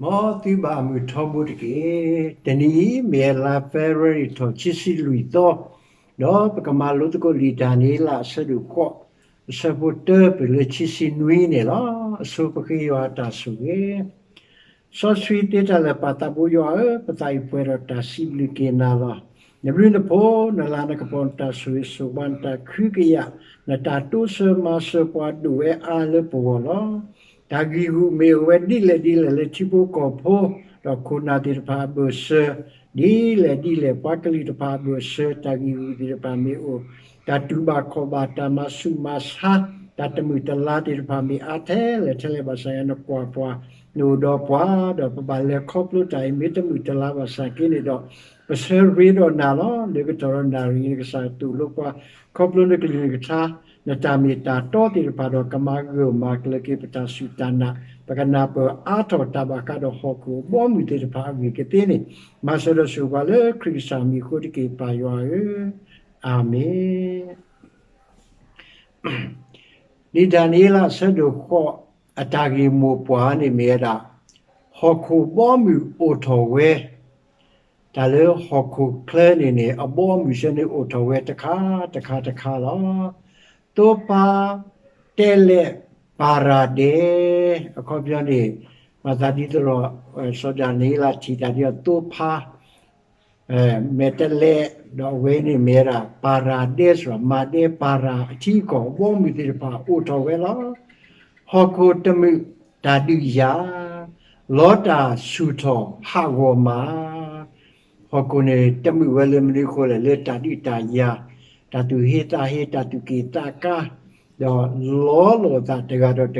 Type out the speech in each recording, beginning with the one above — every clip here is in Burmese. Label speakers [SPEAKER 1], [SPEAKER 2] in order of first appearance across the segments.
[SPEAKER 1] မောတိပါမူထောမှုတကေတနီမေလာဖဲရရီထောချစ်စီလူတော့တော့ပကမာလို့တကိုလီဒါနီလာဆဒုကောဆပ်ပေါ်တပလချစ်စီနွေးနေလားအစုပခေယောတာဆုကေဆောဆွီတေတလည်းပတာဘူယောပတိုင်ပွဲရတာစီလီကေနာလားနဘရင်ပေါ်နလာနကပွန်တာဆွေဆုဘန်တာခရကရနတာတုဆမဆပွားဒူအဲအားလပေါ်လားဒါဂီဟုမေဝဲဒီလေချိပိုကောဖိုတော့ခုနာတိဖာဘဆဒီလေပကလီတဖာဘဆတာဂီဟုဒီဖာမေအိုတတူဘာခောဘာတမဆုမဆာတတမူတလာတိဖာမေအထဲလေချလေဘာဆိုင်နပွားပွားနိုတော့ပွားတော့ပပလေခောပလို့တိုင်မေတမူတလာဘာဆိုင်ကိနေတော့ပစရီတော့နာလောလေကတော်နာရီကစားတူလို့ပွားခောပလို့နေကလေးကထားနတာမီတာတော့တိပါတော့ကမာဂိုမာကလကေပတာစုတနာပကနာပအာထောတဘကတော့ဟောကူဘောမူတေပါအဝေကတဲ့နေမဆရဆုကလေခရစ်စာမီကိုတိကေပါယောအာမင်ဒီဒန်နီလာဆဒုခောအတာဂီမိုပွားနေမြဲတာဟောကူဘောမူအိုထောဝဲဒါလေဟောကူကလနေနေအဘောမူရှင်နေအိုထောဝဲတခါလောတောပါတဲလေပါရာဒေအခုပြောနေမသာဒီတော့စောဒနီလာချီတာဒီတောပါမေတလေတော့ဝင်းနေမေရာပါရာဒေဆိုမာဒေပါရာအချီကိုဘုံမီတိပါအိုတော်ဝဲလားဟောကိုတမှုဒါတိယာလောတာရှုတော်ဟာဝမာဟောကိုနေတမှုဝဲလေမလေးခေါ်လေတာတိတာယာတတူဟေတာတူကေတာကာတော့လောတာတကတော့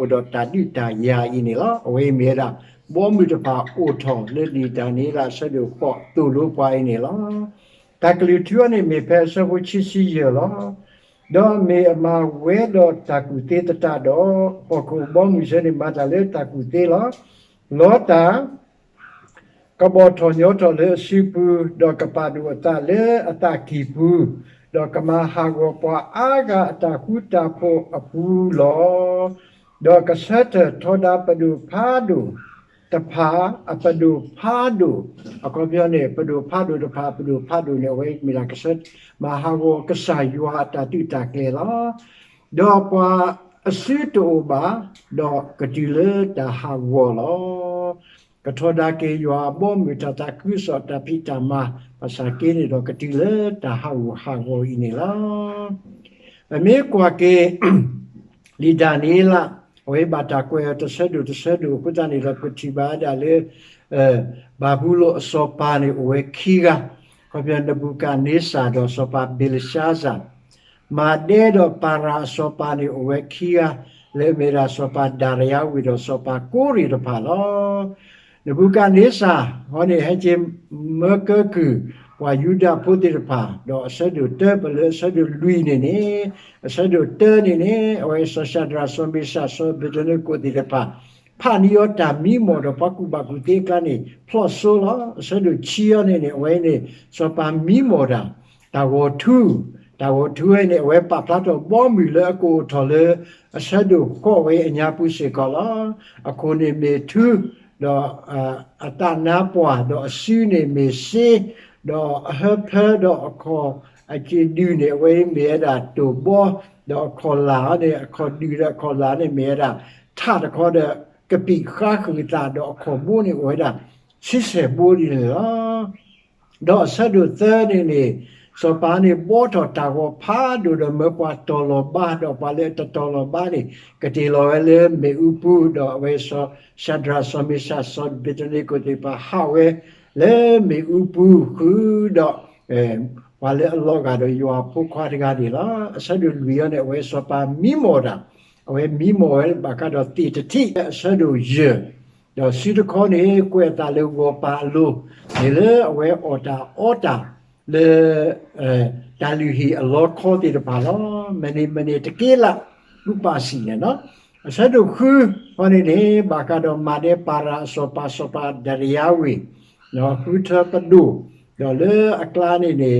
[SPEAKER 1] ဥဒတာတိတာယာဤနေလားအဝေးမြေတာဘောမီတပါအိုထောလေဒီတာနေလားဆက်လို့ပေါ့သူ့လိုပွားနေလားတကလူထွန်းနေမေဖဲဆဝချီစီရလားတော့မေအမဝဲတော့တကူတေတတာတော့ဟောကိုဘောမီစနေမတာလေတကူတေလားလောတာကဘောထောညောတော်လေစီပူတော့ကပါဒူအတာလေအတာကီပူတော့ကမဟာကိုပွားအားကအတာကူတာဖို့အပူလောတော့ကဆက်ထောဒါပဒူဖာဒူတဖာအပဒူဖာဒူအခုပြောနေပဒူဖာဒူတဖာပဒူဖာဒူနေဝဲမိလာကဆက်မဟာကိုကဆာယူဟာတာတိတာကေလာတော့ပွားအစီတိုဘာတော့ကတိလေတာဟာဝလောကထောဒါကေယွာဘောမီတတာကုစတာပိတမပါစာကေနေတော့ကတိလေတာဟာဝဤနေလားအမေကွာကေလီဒါနီလာဝေဘာတာကွေတဆဒုကုတနီလပတိဘာဒါလေဘာဘူးလို့အစောပါနေဝေခီကခေါ်ပြန်တဘူကနေစာတော့စောပါဘီလရှာဇာမာဒေတော့ပါရာစောပါနေဝေခီကလေမေရာစောပါဒါရယာဝီတော့စောပါကိုရီတော့ပါလောနဘူကနေစာဟောနေဟချေမကကူဝါယူဒာပုတိရပါတော့အဆဒုတေပလေဆဒုလူနေအဆဒုတေနေအဝေဆရှာဒရာဆွန်ဘိရှာဆောဘီဒနေကိုတိရပါဖာနီယောတာမီမောတော့ပကူဘကူတေကနေဖလော့ဆိုလာအဆဒုချီယောနေအဝေနေစောပါမီမောတာဒါဝထူနေအဝေပပလာတော့ဘောမီလေကိုထော်လေအဆဒုကိုဝေအညာပုစေကလာအခုနေမေထူတော့အတနာပွားတော့အစီနေမေစေတော့ဟဖတော့ခေါ်အချီဒူနေဝေးမြေတာတူဘောတော့ခေါ်လာတဲ့ခေါ်ဒူတဲ့ခေါ်လာတဲ့မြေတာထတဲ့ခေါ်တဲ့ကပိခါခူတာတော့ခေါ်ဘူးနေဝေးတာစစ်စေဘူးနေလားတော့ဆဒုသနေစောပါနေဘောတော်တာကိုဖားတို့မပွားတော်လောဘာတော့ပါလေတော်လောဘာနေကတိလောလေမေဥပုတော့ဝေဆောရှဒရာဆမိရှာဆောဘီတနေကိုတိပါဟာဝဲလေမေဥပုခုတော့ဝါလေအလောကတော့ယောပုခွားတကားဒီလားအဆဒုလူရနဲ့ဝေဆောပါမိမောတာအဝေမိမောဘာကတော့တိတတိအဆဒုယေတော့စီတခေါနေကွယ်တာလေဝပါလို့ဒီလေအဝေအော်တာလေတာလူဟီအလောခေါ်တဲ့ပါလားမနေတကယ်လားဥပါစီနော်အစဒုခုဟောနေဘာကတော့မာဒေပါရာစောပါဒရိယာဝီနော်ခုထပဒုတော့လေအကလာနေ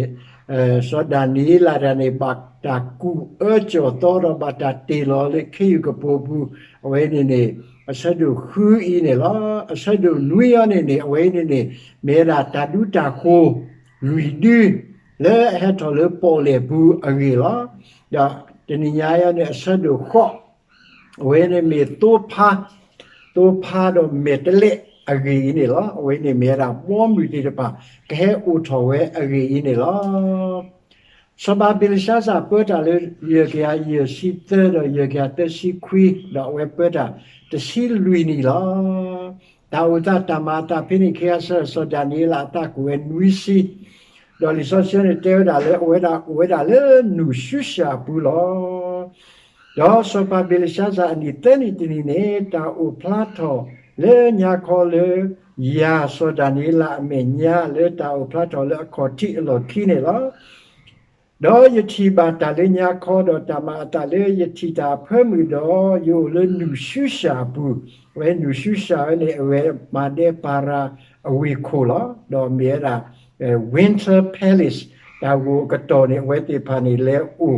[SPEAKER 1] စောဒနီလာရနေဘတ်တာကူအချောတော်ဘတ်တာတေလောလေခေယူကပူဘူးအဝဲနေ အဆက်တို့ခူးအင်းနေလားအဆက်တို့နွေရနေနေအဝဲနေနေမေရာတာဒူတာခိုလူဒီလဲဟဲ့တော်လေပေါ်လေဘူးအဂီလားဒါတနညာရနေအဆက်တို့ခော့ဝဲနေမေတိုဖာတော့မေတလေအဂီနေလားဝဲနေမေရာမောမူတီတပါကဲအိုထော်ဝဲအဂီနေလားစဘာဘီလရှာစာပတ်တာလေရကရစီတဲတော့ရကတစီခွီတော့ဝဲပတ်တာတစီလူနီလားတာဝတာတမတာဖိနိခေဆာဆိုဒနီလာတာကွယ်နွီစီတော့လီဆိုရှယ်တဲဒါလေဝဲတာလေနူရှုရှာဘူးလားတော့စဘာဘီလရှာစာအနီတနီတနီနေတာအိုဖလာတော်လေညာခေါ်လေယာဆိုဒနီလာအမေညာလေတာအိုဖလာတော်လေခေါ်တိအလောခီနေလားတော့ယတိပါတလေညာခေါ်တော့တမတလေယတိတာဖဲမှုတော့ယိုလေနူရှုရှာဘူးဝဲနူရှုရှာလေဝဲမာဒေပါရာအဝေခိုလာတော့မြေရာwinter palace ဒါကိုကတော့နေဝဲတိဖာနေလဲအို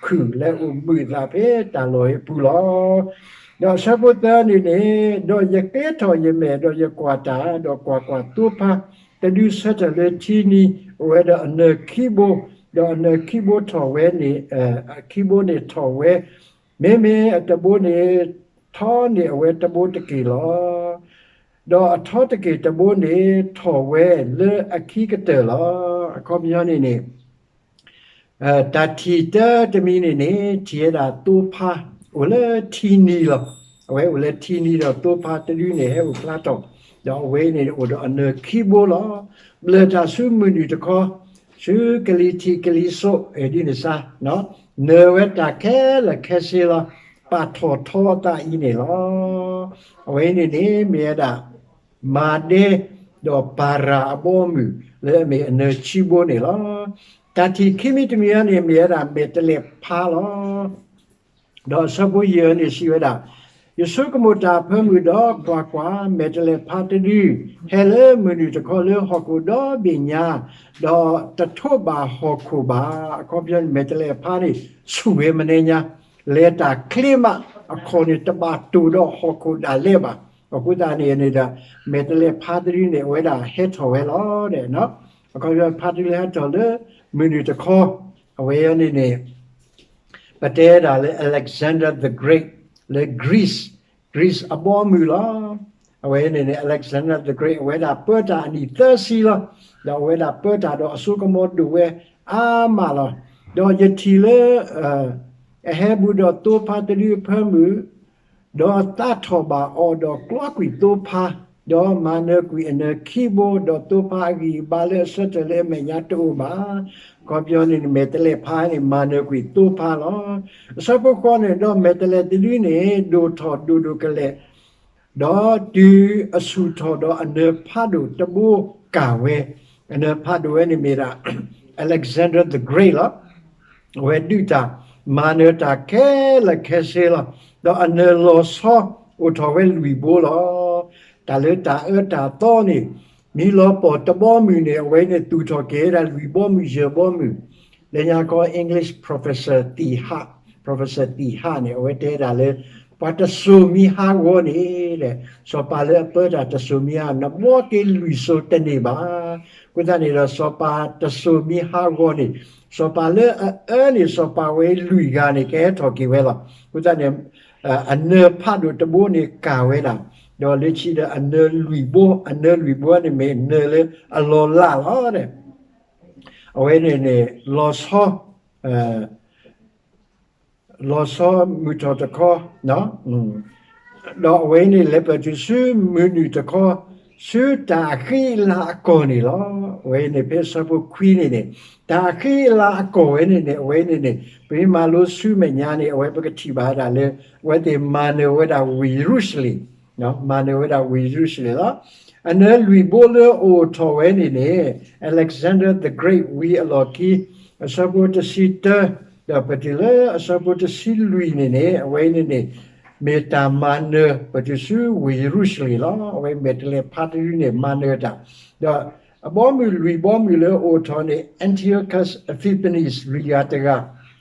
[SPEAKER 1] ခုလဲအိုမှုလာပဲတလောဘူးလားတော့စပုတ္တနေနေတော့ရကဲတော်ရမဲတော့ရကွာတာတော့ကွာတူပါတဒုဆက်တလေချီနီဝဲတော့အနခီဘိုတော့နခီဘိုထော်ဝဲနေခီဘိုနေထော်ဝဲမေတဘိုနေထော်နေဝဲတဘိုတကီလောတော့အထော်တကီတဘိုနေထော်ဝဲလေအခီကတဲလောအကောမျောနေနေတတီတမီနေချီရတာတူဖာဝလဲတီနီလောဝဲလဲတီနီတော့တူဖာတလူနေဟဲ့ဖလာတော့တော့ဝဲနေတော့အနခီဘိုလောဘလတာဆုမနီတခေါ်ရှုကလီတီကလီဆိုဒီနေစာနော်နေဝတာခဲလခဲစီလာပါထောတာအင်းနေလောအဝဲနေမြေတာမာဒေတော့ပါရာဘောမူလဲမေအနချီဘိုနေလောတတိခိမိတမီယနေမြေတာမေတလေဖာလောတော့စဘူယနေစီဝတာယဆုကမတာဖမှုတော့ကွာမေတလေဖာတဒီဟဲလေမနီတခေါ်လေဟကူတော့ပညာတော့တထုပါဟကူပါအကောပြန်မေတလေဖာနေစုဝေမနေညာလေတာကလိမအခေါ်နေတပါတူတော့ဟကူဒါလေပါအခုတာနေနေတာမေတလေဖာတဒီနေဝဲတာဟဲထော်ဝဲလို့တဲ့နော်အကောပြန်ဖာတဒီဟဲထော်လေမနီတခေါ်အဝဲနေပတဲတာလေ Alexander the Great လေ Greece အပေါ်မူလာအဝဲနေ Alexander the Great အဝဲတာပတ်တာနီသစီလာတော့အဝဲတာပတ်တာတော့အစုကမောတူဝဲအာမလာတော့ယတိလေအဟဲဘူးတော့တိုးဖာတလူဖမှုတော့တထောပါအော်တော့ကလကွီတိုးဖာတော့မနကွီအနခီဘိုတော့တိုးဖာကြီးဘာလဲဆက်တလဲမညာတိုးပါကောပြောနေမေတလေဖာနေမနကွီတိုးဖာလောစပကောနေတော့မေတလေတလူနေဒိုထောဒိုကလေတော့ဒီအဆူထောတော့အနဖာဒိုတဘူကာဝဲအနဖာဒိုနေမီရာ Alexander the Great လောဝဲဒူတာမနတာခဲလခဲဆေလာတော့အနလောဆောဥထောဝဲလူဘိုလောတာလေတာတာတော့နေမီလောပေါ်တဘောမီနေအဝဲနေတူထောကဲတာလူဘောမီရဘောမီလေညာကော English Professor Tiha နေအဝဲတဲတာလေပတ်တဆူမီဟာဝနေလေစောပါလေပတ်တာတဆူမီဟာနဘောကေလူဆိုတနေပါကုသနေတော့စောပါတဆူမီဟာဝနေစောပါလေအနေစောပါဝဲလူကနေကဲထော်ကီဝဲလာကုသနေအနေဖတ်တို့တဘိုးနေကာဝဲတာတော့လေချီတဲ့အနဲလူဘောနေမေနဲလေအလောလာဟောတဲ့အဝဲနေလောဆောမူတော်တခေါ်နော်တော့အဝဲနေလေပတ်သူစုမူနီတခေါ်စုတာခိလာကောနေလောအဝဲနေပဲစပုခွီးနေတာခိလာကောဝဲနေအဝဲနေဘေးမှာလို့စုမညာနေအဝဲပကတိပါတာလေဝဲတေမာနေဝဲတာဝီရုစလီနော်မာနေဝဲတာဝီရုစလီလားအနဲလူဘိုလေအိုထော်ဝဲနေ Alexander the Great ဝီအလော်ကီအစပုတစီတာတော့ပတိလေအစပုတစီလူနေအဝဲနေမေတ္တာမနပတိစုဝီရုစလီလားအဝဲမေတ္တလေဖတ်ရနေမနေတာတော့အဘောမူလူဘောမူလေအိုထော်နေ Antiochus Epiphanes ရီယာတက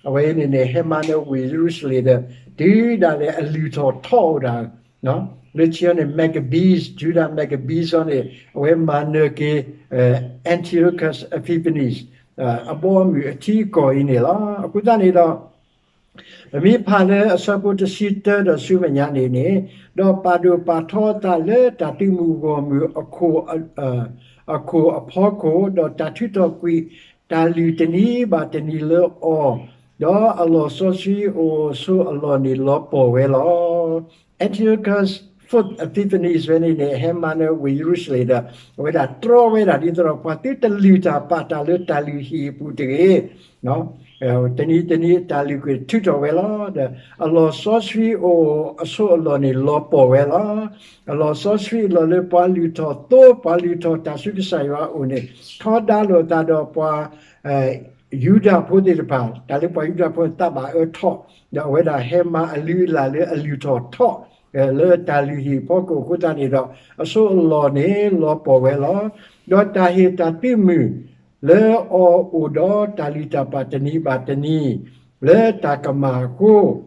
[SPEAKER 1] အဝဲနေဟေမနဝီရုစလီတဲ့ဒီဒါလေအလူထော်ထော်တာနော် Lechione Maccabees Judah Maccabees on it we manake Antiochus Epiphanes abomu atiko inela akutani da mi phale asabu de sita da sumanya ne do padu pathota le tatimu go mu ako apoko do tatuto qui taluteni bateni le o do allo sosi o so allo ni lo po we lo Antiochus foot Epiphanes when in hemane we usually da we da throw we da di throw pati taluta pata le taluhi putige no teni tali que tuto vela de allo sosri o aso allo ni lo po vela allo sosri lo le paluto tasu ki saywa one thoda lo ta do pa yuda podi de pa tali pa yuda po ta ba tho de we da hema alu la le alu tho le tali hi poko ko ta ni do aso allo ni lo po vela do ta hi ta ti mu le o udo talita batani le takama ko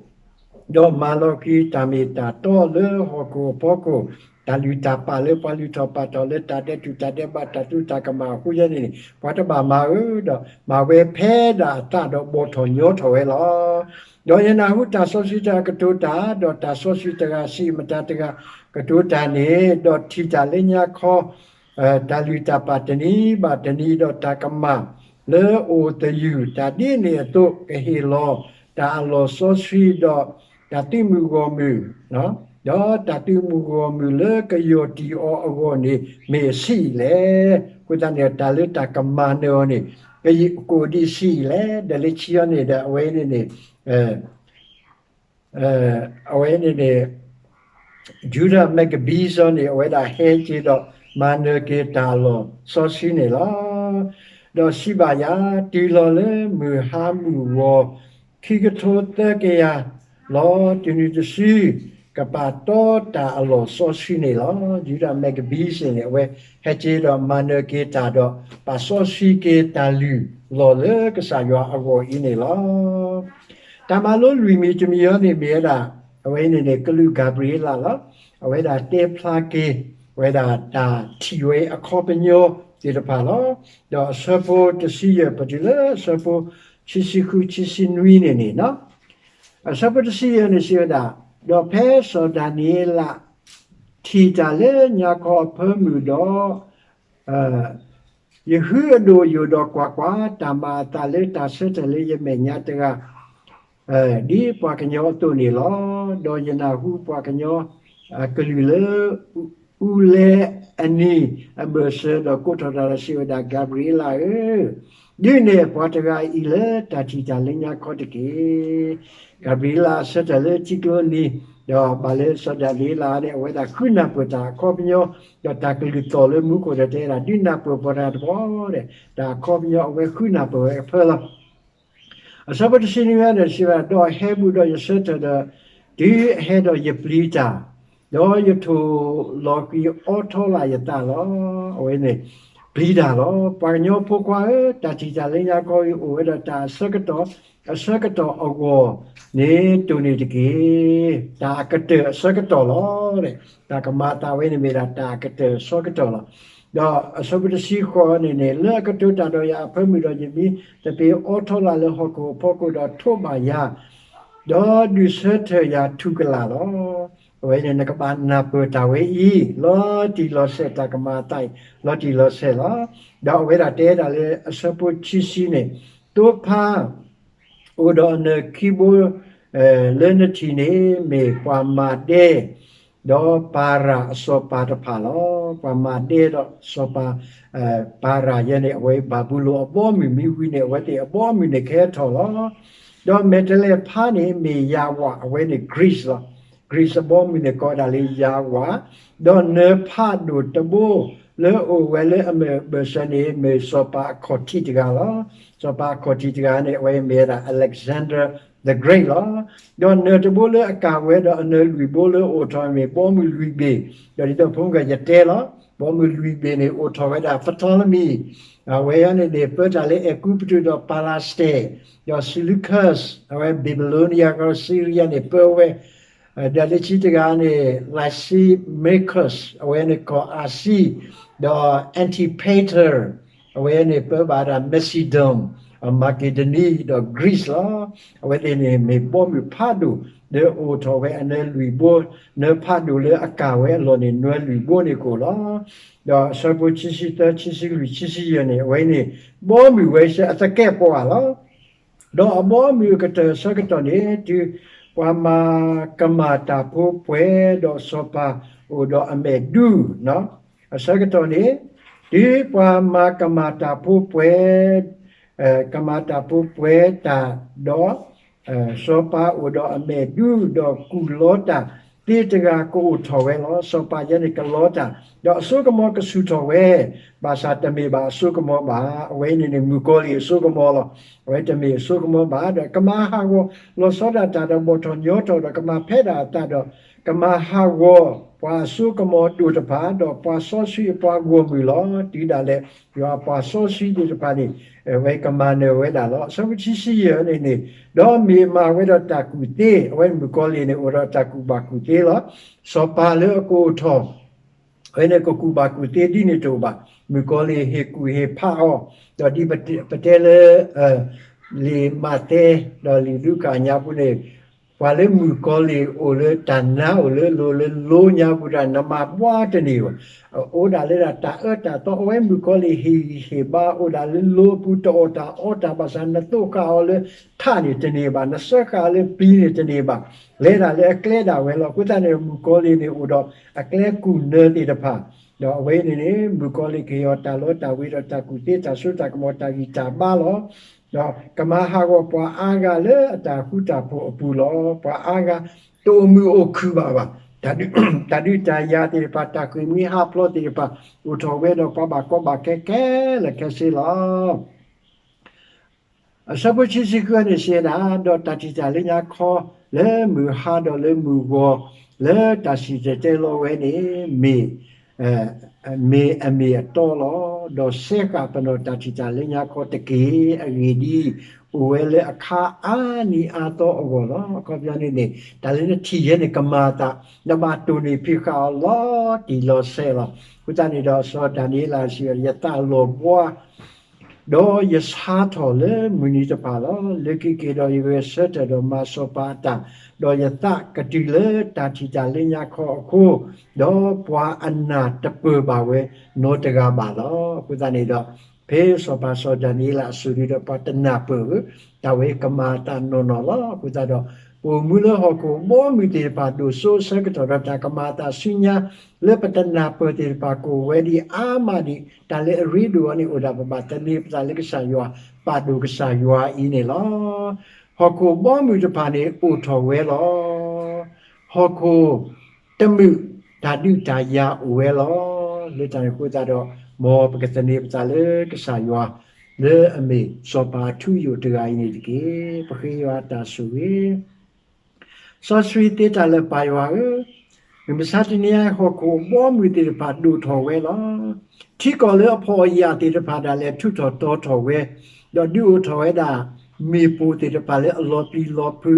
[SPEAKER 1] do maloki tamita to le hoko poko talita pa le palita pato le tade tu tade batatu takama ku yani pata ba ma do ma we phe da ta do bo tho nyo tho we lo do yana hu ta so si ta ka to ta do ta so si ta ga si mata ta ga ka to ta ne do thi ta le nya kho talita batani do takama le o te yu ta di ne to ke hi lo ta lo so sri do ta ti mu go mu no do ta ti mu go mu le ke yo ti o go ni me si le ku ta ne ta le takama ne o ni ke ko di si le de le chi ne da we ne awe ne Judah Maccabees on the way that hated manake talo so sine la do sibaya tilo le muhamu wo kigato te ya lo tini de si kapato ta lo so sine la Judah Maccabees in the way hated manake tado pa so si ke talu lo le kasayo ago ine la tamalo lui mi tumio ni beda away ne kalu Gabriela la away da te plake weda da tiwe akopenyo de palo do sapo de siya patila sapo chisiku chisinui ne no sapo de siya ne siya da do pe so Daniela titale nya ko pemu do yehu do yodo kwa tama tale ta setele ye menya tega di pa kanyo to ni lo do yana hu pa kanyo kelule ule ani abese do kota da siwa da Gabriela dine pataga ile tatita lenya kotike Gabriela setale chiklo ni do bale sadalila ne weda kuna pota kopnyo do takli tole mu ko de la dina po pora do da kopnyo we kuna po pela asabat siniwa ne siwa do hebu do yeseta da di hedo yeplita do you to loki auto la yata lo we ne blida lo panyo pokwa ta ti ja lenya ko o da ta sakato ogo ne tu ni tiki ta kate sakato lo le ta kamata we ne me da ta kate sakato lo do asabu si ko ne le kato ta do ya phami do yimi te pe auto la le hoko poko do tho ma ya do du sete ya tukala lo we ne ka ban na pu ta we I lo ti lo se ta ka ma tai lo ti lo se lo da we da te da le asapu chi si ne to pa o do ne kibo le ne ti ne me kwa ma de do para so pa ta pa lo kwa ma de do so pa para ye ne we babulo abo mi wi ne we te abo mi ne ke tho lo do metale pa ne me ya wa we ne Greece lo Greece bomb in the Kodali Yawa, don't ne padu tabo, le o wele ame bersani me sopa cotitigala, sopa cotitigane way made Alexander the Great law, don't ne tabule a caweda and we bole or time me bomb will we be, the punga yatela, bomb will we be ne or torreda fatolami, away on the pertale a cupitu do palaste, your Seleucus, away Babylonia or Syria ne perwe. da le chi ga ne lassi makers when ko asi the antipater when pe ba da Macedon Macedoni the Greece la when ne me bo mi phadu ne o tho we ane lui bo ne phadu le akawe lo ne no lui bo ne ko la da sabu chi si ta chi si lui chi si ye ne we ne bo mi we se atake po la do bo mi ka te sa ka to ne tu Wama kamata pupwe do sopa udo amedu no asakatoni di wama kamata pupwe ta do sopa udo amedu do kulota ti tega ko uthowe lo sopa yani kalota do sukamo ka suthowe ba satami ba sukamo ba we ni mukoli sukamo lo we tami sukamo ba do kama ha wo lo soda ta do boton yoto do kama pheda ta do kama ha wo pa sukamo du ta pa do pa so si pa go mi lo ti da le yo pa so si di ta ni we kama ne we da lo so chi si ye ni do mi ma we do ta ku te we mukoli ni ora ta ku ba ku te lo so pa le ko tho Ene ko kuba ku te di ni to ba mi ko le he ku he pha o do di patele li mate do li lu ka nya pu ne wa le mu ko le o le tan na o le lo nya pu da na ma bwa te ni o da le da ta ta to we mu ko le he ba o da le lo pu to o ta ba san na to ka o le tha ni te ni ba na sa ka le pi ni te ni ba le da le kle da we lo ku ta ne mu ko le ni o do a kle ku ne ti da pha do we ni mu ko le ke yo ta lo ta wi do ta ku te ta su ta ko ta gi ta ba lo do kama ha go pa aga le ta ku ta po pu lo pa aga to mu o ku ba ta du ta ya ti pa ta ku mi ha plo ti pa u to we do pa ba ko ba ke le ke si lo sabu chi si ku ne se da do ta ti ta le nya kho le mu ha do le mu go le ta si te lo we ni me to lo do se ka pa no ta ti ta le nya kho te ke a gi di uele akha ani ato go lo ko bya ni ta le ti ye ni kamata na ba tu ni phi ka lo ti lo se lo ku ta ni do so ta ni la si ya ta lo bo do yes ha to le muni ta pa lo le ki ke do ye se ta do ma so pa ta do ya ta ka ti le ta ti ta le nya kho ko do pwa anna ta pu ba we no ta ga ba lo ku ta ni do pe so pa so da ni la su ri do pa ta na pu ta we ka ma ta no lo ku ta do o mu le ho ko mo mi te pa do so se ka to ta ka ma ta sinya le pa ta na pu te pa ko we di a ma di ta le ri do ani o da pa ta ni ta le ka sa yo pa do ka sa yo i ni lo ho ko mo mi te pa ni o tho we lo ho ko te mu ta du ta ya we lo le ta ko ta do mo pa ka ni ta le ka sa yo le a me so pa tu yo te ga ni ke pa ke yo ta su we so sweet te ta le pa yo mi sa ti ni ho ko mo mi te pa du tho we lo ti ko le pho ya te pa da le tu tho to tho we do du tho we da mi pu te pa le lo pi lo pu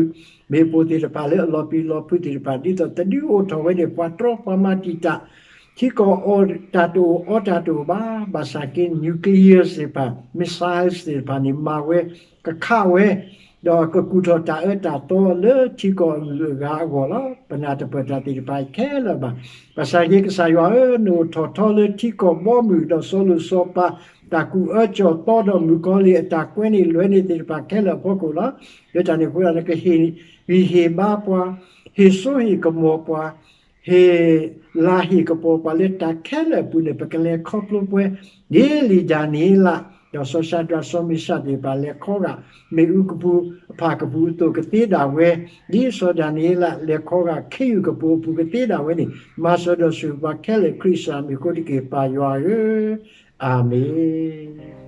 [SPEAKER 1] mi pu te pa le lo pi lo pu te pa di to te du tho we de pa tro pa ma ti ta ti ko o ta tu ba sa ke nuclear se pa missiles se pa ni ma we ka kha we do ko ku tho ta ta to le ti ko ga go la pa na ta pa ta ti pa ke la ba sa ke sa yo no to le ti ko mo mu do so lu so pa ta ku cho to do mu ko le ta kwen ni lwe ni ti pa ke la po ko la yo ta ni ku la ke he ba pa he so he ko mo pa he la hi ko po pa le ta ke le pu ne pa ke le ko plo pwe ni li ja ni la do so sa do so mi sa di pa le ko ga me u ko pu pa ko pu to ke ti da we ni so da ni la le ko ga ke u ko pu ke ti da we ni ma so do su pa ke le krisa mi ko di ke pa yo amen